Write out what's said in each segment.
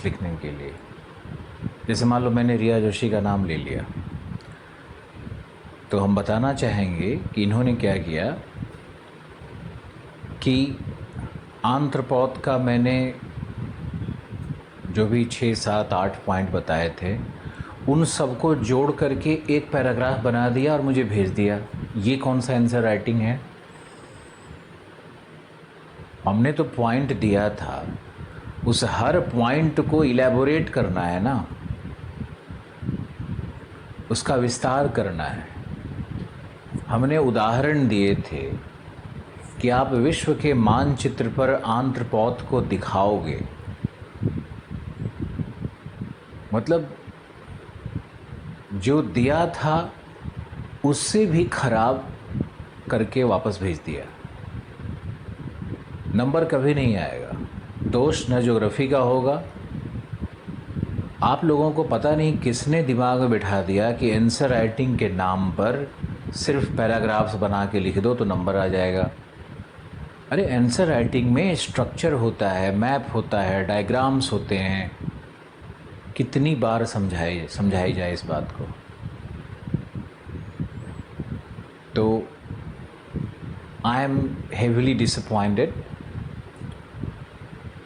Sentence लिखने के लिए। जैसे मान लो मैंने रिया जोशी का नाम ले लिया, तो हम बताना चाहेंगे कि इन्होंने क्या किया कि आंत्रपौध का मैंने जो भी 6, 7, 8 पॉइंट बताए थे, उन सबको जोड़ करके एक पैराग्राफ बना दिया और मुझे भेज दिया। ये कौन सा आंसर राइटिंग है? हमने तो पॉइंट दिया था, उस हर पॉइंट को इलेबोरेट करना है ना, उसका विस्तार करना है। हमने उदाहरण दिए थे कि आप विश्व के मानचित्र पर आंत्रपौध को दिखाओगे, मतलब जो दिया था उससे भी खराब करके वापस भेज दिया। नंबर कभी नहीं आएगा, दोष न ज्योग्राफी का होगा। आप लोगों को पता नहीं किसने दिमाग में बिठा दिया कि आंसर राइटिंग के नाम पर सिर्फ पैराग्राफ्स बना के लिख दो तो नंबर आ जाएगा। अरे आंसर राइटिंग में स्ट्रक्चर होता है, मैप होता है, डायग्राम्स होते हैं। कितनी बार समझाई जाए इस बात को। तो आई एम हेविली डिसअपॉइंटेड।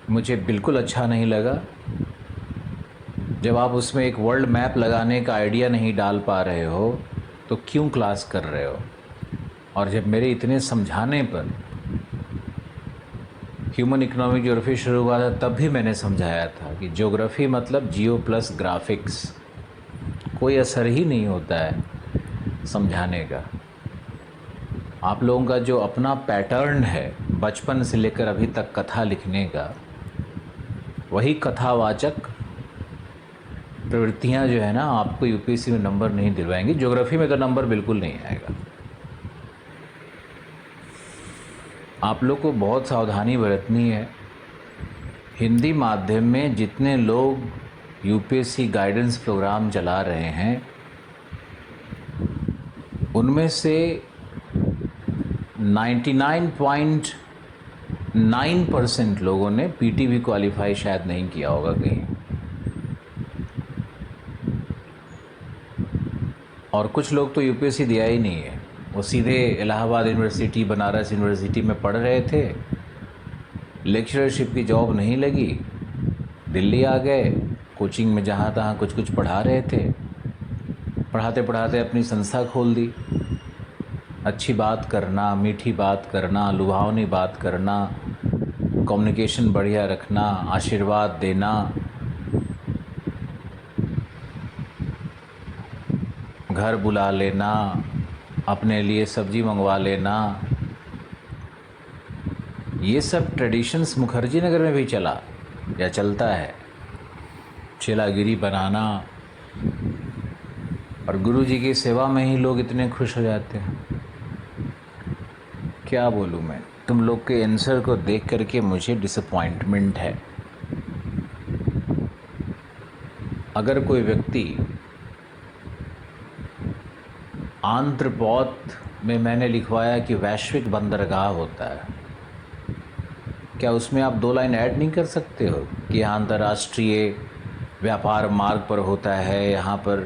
मुझे बिल्कुल अच्छा नहीं लगा जब आप उसमें एक वर्ल्ड मैप लगाने का आइडिया नहीं डाल पा रहे हो तो क्यों क्लास कर रहे हो। और जब मेरे इतने समझाने पर ह्यूमन इकोनॉमिक ज्योग्राफी शुरू हुआ था, तब भी मैंने समझाया था कि ज्योग्राफी मतलब जियो प्लस ग्राफिक्स। कोई असर ही नहीं होता है समझाने का। आप लोगों का जो अपना पैटर्न है बचपन से लेकर अभी तक कथा लिखने का, वही कथावाचक प्रवृत्तियां जो है ना, आपको यूपीएससी में नंबर नहीं दिलवाएंगी। ज्योग्राफी में तो नंबर बिल्कुल नहीं आएगा। आप लोग को बहुत सावधानी बरतनी है। हिंदी माध्यम में जितने लोग यूपीएससी गाइडेंस प्रोग्राम चला रहे हैं, उनमें से 99.9% लोगों ने पीटी भी क्वालिफाई शायद नहीं किया होगा कहीं। और कुछ लोग तो यूपीएससी दिया ही नहीं है, वो सीधे इलाहाबाद यूनिवर्सिटी, बनारस यूनिवर्सिटी में पढ़ रहे थे, लेक्चरशिप की जॉब नहीं लगी, दिल्ली आ गए, कोचिंग में जहाँ तहाँ कुछ कुछ पढ़ा रहे थे, पढ़ाते पढ़ाते अपनी संस्था खोल दी। अच्छी बात करना, मीठी बात करना, लुभावनी बात करना, कम्युनिकेशन बढ़िया रखना, आशीर्वाद देना, घर बुला लेना, अपने लिए सब्जी मंगवा लेना, ये सब ट्रेडिशंस मुखर्जी नगर में भी चला या चलता है। चेलागिरी बनाना, और गुरुजी की सेवा में ही लोग इतने खुश हो जाते हैं। क्या बोलूँ मैं, तुम लोग के आंसर को देख करके मुझे डिसअपॉइंटमेंट है। अगर कोई व्यक्ति आंत्रपौध में मैंने लिखवाया कि वैश्विक बंदरगाह होता है, क्या उसमें आप 2 लाइन ऐड नहीं कर सकते हो कि यहाँ अंतर्राष्ट्रीय व्यापार मार्ग पर होता है, यहाँ पर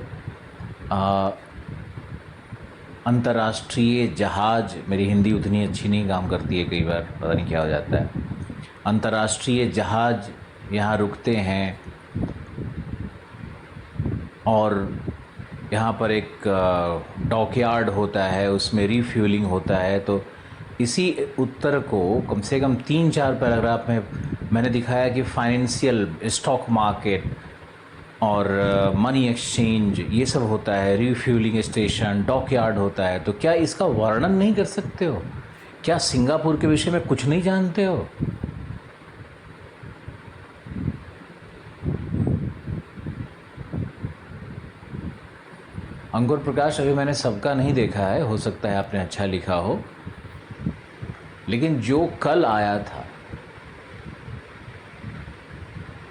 अंतर्राष्ट्रीय जहाज, मेरी हिंदी उतनी अच्छी नहीं काम करती है, कई बार पता नहीं क्या हो जाता है, अंतर्राष्ट्रीय जहाज यहाँ रुकते हैं और यहाँ पर एक डॉकयार्ड होता है, उसमें रिफ्यूलिंग होता है। तो इसी उत्तर को कम से कम 3-4 पैराग्राफ में मैंने दिखाया कि फाइनेंशियल, स्टॉक मार्केट और मनी एक्सचेंज ये सब होता है, रिफ्यूलिंग स्टेशन, डॉकयार्ड होता है। तो क्या इसका वर्णन नहीं कर सकते हो? क्या सिंगापुर के विषय में कुछ नहीं जानते हो? अंकुर प्रकाश, अभी मैंने सबका नहीं देखा है, हो सकता है आपने अच्छा लिखा हो, लेकिन जो कल आया था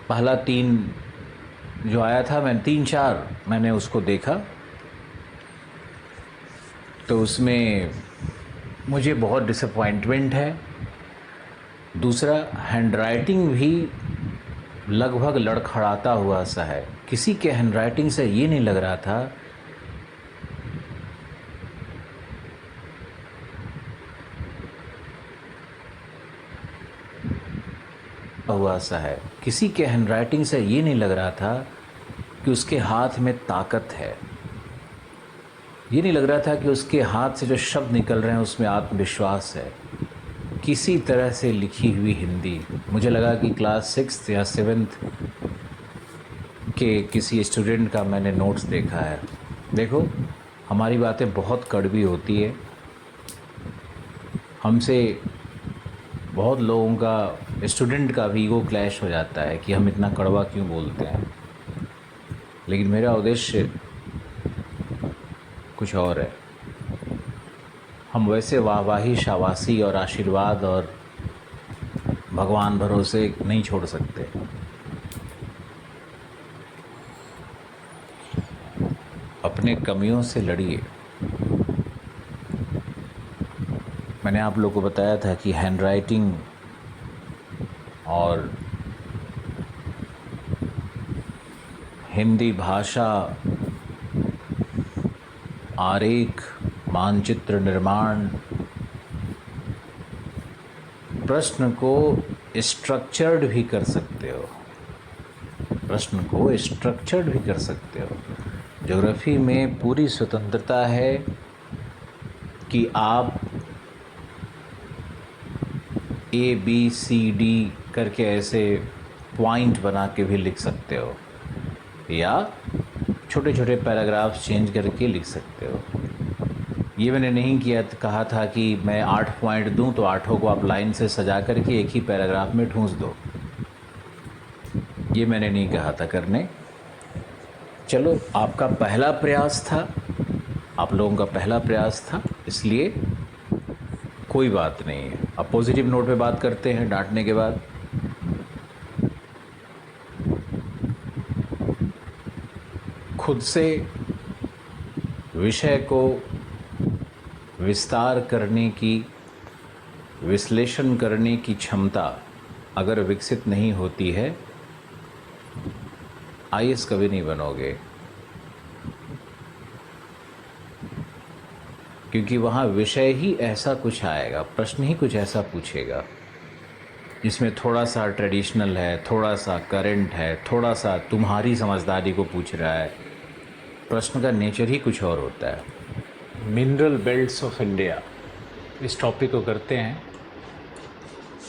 पहला 3 जो आया था, मैंने 3-4 मैंने उसको देखा, तो उसमें मुझे बहुत डिसअपॉइंटमेंट है। दूसरा, हैंडराइटिंग भी लगभग लड़खड़ाता हुआ सा है। किसी के हैंडराइटिंग से ये नहीं लग रहा था हुआ सा है। किसी के हैंडराइटिंग से ये नहीं लग रहा था कि उसके हाथ में ताकत है। ये नहीं लग रहा था कि उसके हाथ से जो शब्द निकल रहे हैं उसमें आत्मविश्वास है। किसी तरह से लिखी हुई हिंदी। मुझे लगा कि क्लास 6th या 7th के किसी स्टूडेंट का मैंने नोट्स देखा है। देखो, हमारी बातें बहुत कड़वी होती है। हमसे बहुत लोगों का, स्टूडेंट का भी ईगो क्लैश हो जाता है कि हम इतना कड़वा क्यों बोलते हैं। लेकिन मेरा उद्देश्य कुछ और है। हम वैसे वाहवाही, शाबाशी और आशीर्वाद और भगवान भरोसे नहीं छोड़ सकते। अपने कमियों से लड़िए। मैंने आप लोगों को बताया था कि हैंडराइटिंग और हिंदी भाषा, आरेख, मानचित्र निर्माण, प्रश्न को स्ट्रक्चर्ड भी कर सकते हो। प्रश्न को स्ट्रक्चर्ड भी कर सकते हो। ज्योग्राफी में पूरी स्वतंत्रता है कि आप ABCD करके ऐसे पॉइंट बना के भी लिख सकते हो, या छोटे छोटे पैराग्राफ्स चेंज करके लिख सकते हो। ये मैंने नहीं कहा था कि मैं 8 पॉइंट दूं तो 8 को आप लाइन से सजा करके एक ही पैराग्राफ में ठूंस दो। ये मैंने नहीं कहा था करने। चलो, आपका पहला प्रयास था, आप लोगों का पहला प्रयास था, इसलिए कोई बात नहीं है। अब पॉजिटिव नोट पे बात करते हैं डांटने के बाद। खुद से विषय को विस्तार करने की, विश्लेषण करने की क्षमता अगर विकसित नहीं होती है, IAS कभी नहीं बनोगे। क्योंकि वहाँ विषय ही ऐसा कुछ आएगा, प्रश्न ही कुछ ऐसा पूछेगा जिसमें थोड़ा सा ट्रेडिशनल है, थोड़ा सा करंट है, थोड़ा सा तुम्हारी समझदारी को पूछ रहा है। प्रश्न का नेचर ही कुछ और होता है। मिनरल बेल्ट्स ऑफ इंडिया, इस टॉपिक को करते हैं।